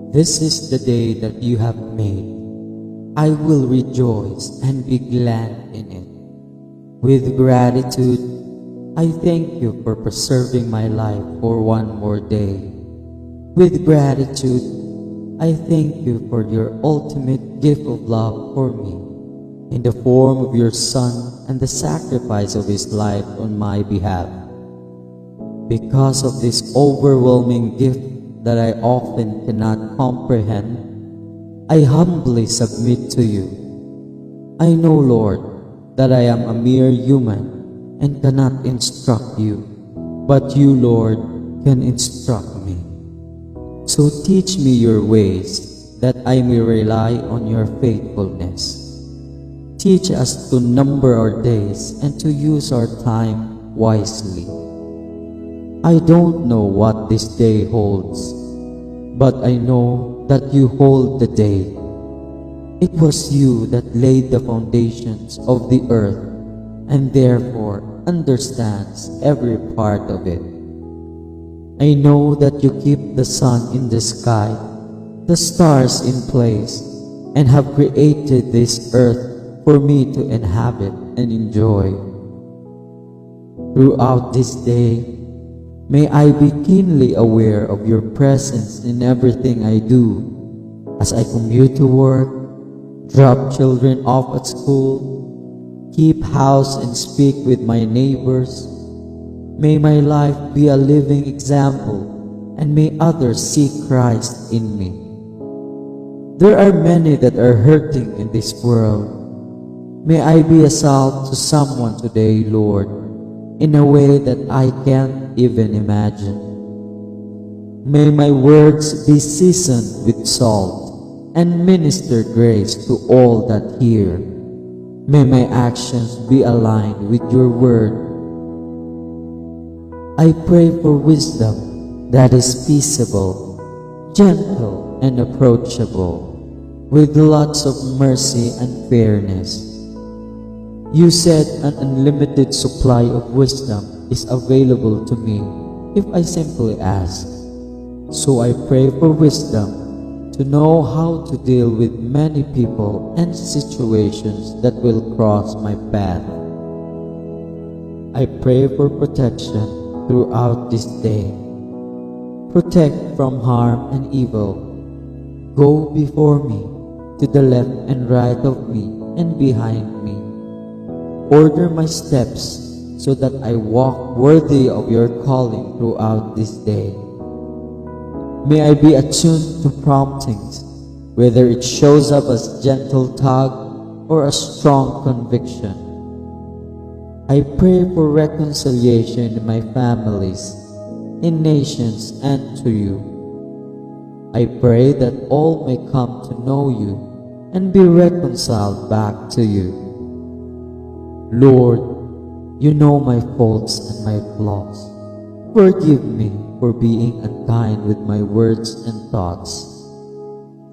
This is the day that you have made. I will rejoice and be glad in it. With gratitude, I thank you for preserving my life for one more day. With gratitude, I thank you for your ultimate gift of love for me, in the form of your Son and the sacrifice of his life on my behalf. Because of this overwhelming gift that I often cannot comprehend, I humbly submit to you. I know, Lord, that I am a mere human and cannot instruct you, but you, Lord, can instruct me. So teach me your ways, that I may rely on your faithfulness. Teach us to number our days and to use our time wisely. I don't know what this day holds, but I know that you hold the day. It was you that laid the foundations of the earth, and therefore understands every part of it. I know that you keep the sun in the sky, the stars in place, and have created this earth for me to inhabit and enjoy. Throughout this day, may I be keenly aware of your presence in everything I do, as I commute to work, drop children off at school, keep house and speak with my neighbors. May my life be a living example, and may others see Christ in me. There are many that are hurting in this world. May I be a salt to someone today, Lord, in a way that I can't even imagine. May my words be seasoned with salt and minister grace to all that hear. May my actions be aligned with your word. I pray for wisdom that is peaceable, gentle, and approachable, with lots of mercy and fairness. You said an unlimited supply of wisdom is available to me if I simply ask. So I pray for wisdom to know how to deal with many people and situations that will cross my path. I pray for protection throughout this day. Protect from harm and evil. Go before me, to the left and right of me and behind me. Order my steps so that I walk worthy of your calling throughout this day. May I be attuned to promptings, whether it shows up as gentle tug or a strong conviction. I pray for reconciliation in my families, in nations, and to you. I pray that all may come to know you and be reconciled back to you. Lord, you know my faults and my flaws. Forgive me for being unkind with my words and thoughts.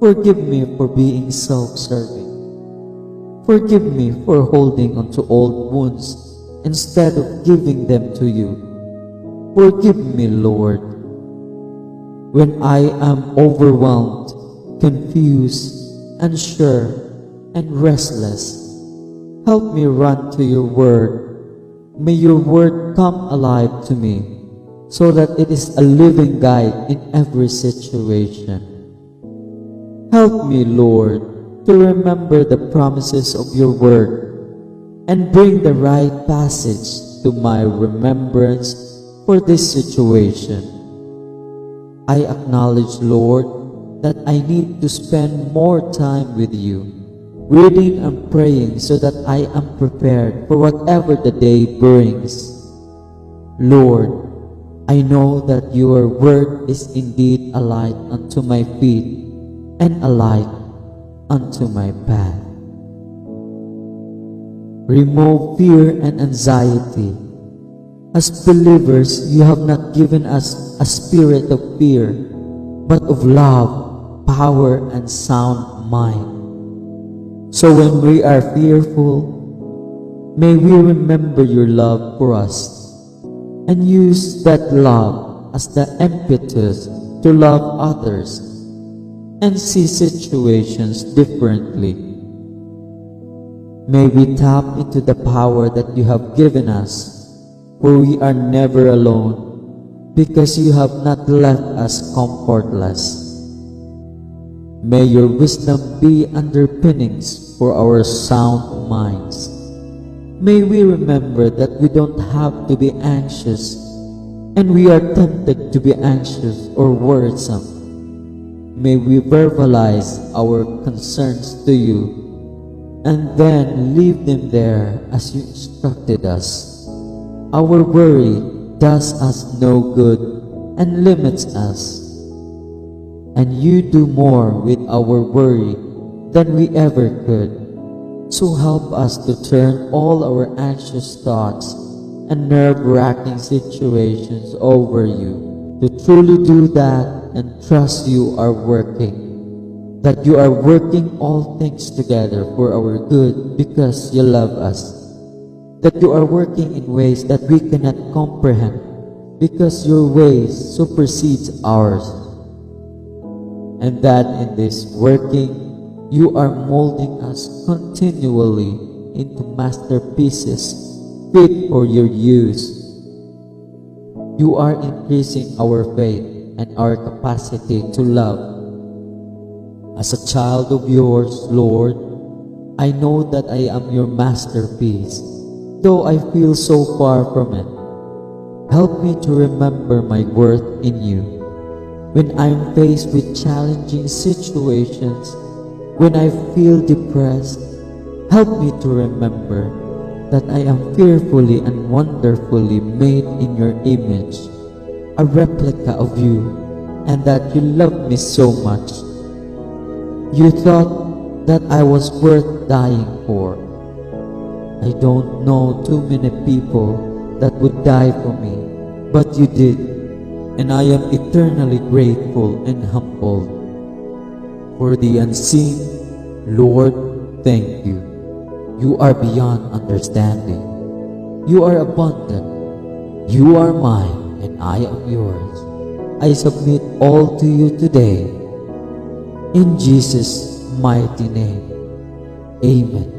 Forgive me for being self-serving. Forgive me for holding on to old wounds instead of giving them to you. Forgive me, Lord. When I am overwhelmed, confused, unsure, and restless, help me run to your word. May your word come alive to me, so that it is a living guide in every situation. Help me, Lord, to remember the promises of your word and bring the right passage to my remembrance for this situation. I acknowledge, Lord, that I need to spend more time with you, reading and praying so that I am prepared for whatever the day brings. Lord, I know that your word is indeed a light unto my feet and a light unto my path. Remove fear and anxiety. As believers, you have not given us a spirit of fear, but of love, power, and sound mind. So when we are fearful, may we remember your love for us and use that love as the impetus to love others. and see situations differently. May we tap into the power that you have given us, for we are never alone, because you have not left us comfortless. May your wisdom be underpinnings for our sound minds. May we remember that we don't have to be anxious, and we are tempted to be anxious or worrisome. May we verbalize our concerns to you, and then leave them there as you instructed us. Our worry does us no good and limits us, and you do more with our worry than we ever could. So help us to turn all our anxious thoughts and nerve-wracking situations over you, to truly do that and trust you are working, that you are working all things together for our good because you love us, that you are working in ways that we cannot comprehend because your ways supersedes ours, and that in this working you are molding us continually into masterpieces fit for your use. You are increasing our faith and our capacity to love. As a child of yours, Lord, I know that I am your masterpiece, though I feel so far from it. Help me to remember my worth in you. When I am faced with challenging situations, when I feel depressed, help me to remember that I am fearfully and wonderfully made in your image, a replica of you, and that you love me so much. You thought that I was worth dying for. I don't know too many people that would die for me, but you did, and I am eternally grateful and humbled. For the unseen, Lord, thank you. You are beyond understanding. You are abundant. You are mine, and I am yours. I submit all to you today. In Jesus' mighty name, amen.